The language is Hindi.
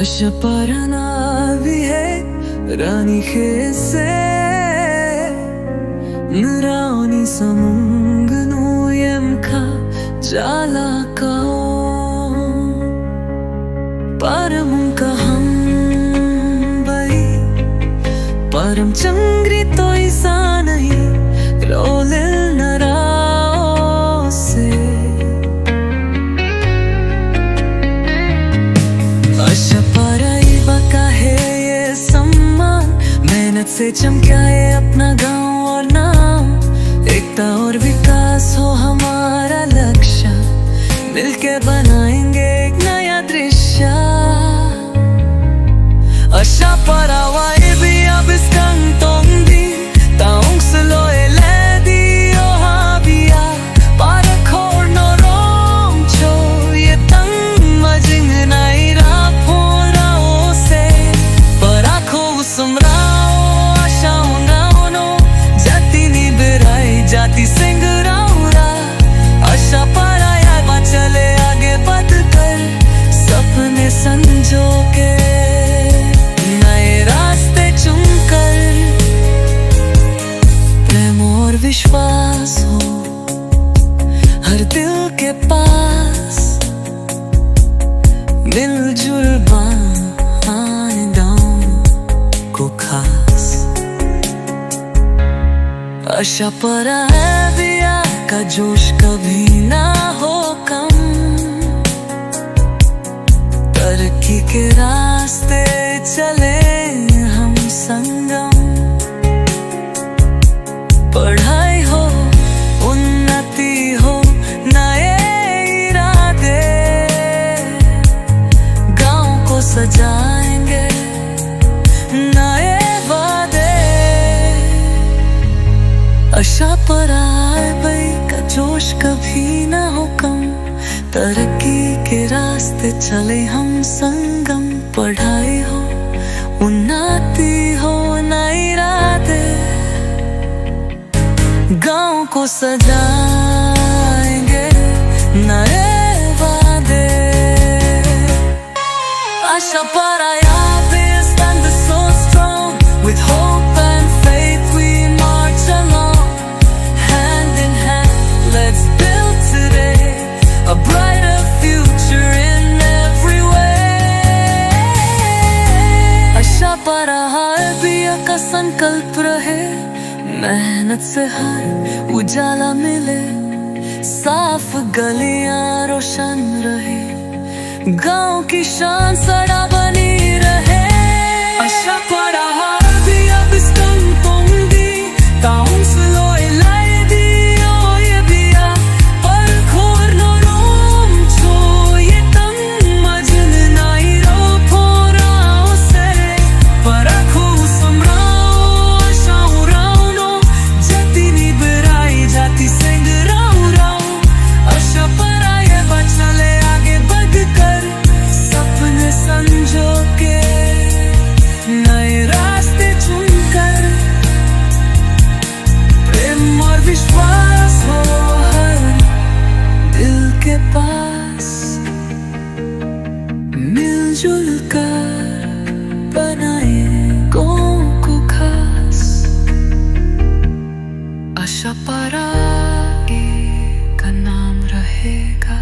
अशपर्णा भी है रानी खेसे रानी समंगनो यमखा जाला kao परम कहम बई परम चंग्री तो ऐसा नहीं रोले नराओ से अशपराई बका है ये सम्मान मेहनत से चमका है अपना गांव और नाम एकता और विकास हो हमारा लक्ष्य मिलके बनाएंगे एक नया दृश्य अशपरावाई भी अब स्कंग तोंगी ताऊंग सलोए ले दियो हाबिया पार खोर नो रोम चो ये तंग मजिंग नाई राफो राओ से पराखो सुमराओ आशाओं नाओ नो जाती नी बिराई जाती सिंग राउरा अशपराया बा चले आगे बढ़ कर सपने संजो के विश्वास हो हर दिल के पास मिलजुल बांधों को खास अशपरा है दिया का जोश कभी ना हो कम तरक्की के रास्ते चले हम संगम पढ़ाई हो उन्नति हो नए इरादे गांव को सजाएंगे नए वादे अशपराई बई का जोश कभी ना हो कम तरक्की के रास्ते चले हम संगम पढ़ाई हो उन्नति हो नए इरादे गांव को सजाएंगे नए वादे अशपराया भी stand so strong with hope and faith we march along hand in hand let's build today a brighter future in every way अशपराया भी का संकल्प रहे मेहनत से हर उजाला मिले साफ गलियां रोशन रहे गांव की शान सड़ा बनी रहे अशपराया भी अब स्कंग तोंगी ताऊं सलोए लाए दियो ये बिया पर खोर नो रोम छो ये तंग मजन नाई रो फोराओ से पराखो सुमराओ आशाओं राउनो जाती नी बिराई जाती सिंग राउ राउ अशपराया बा चले आगे बढ़ कर सपने संजो के नए रास्ते चुनकर प्रेम और विश्वास हो हर दिल के पास मिलजुल कर बनाए गांव को खास अशपराई का नाम रहेगा।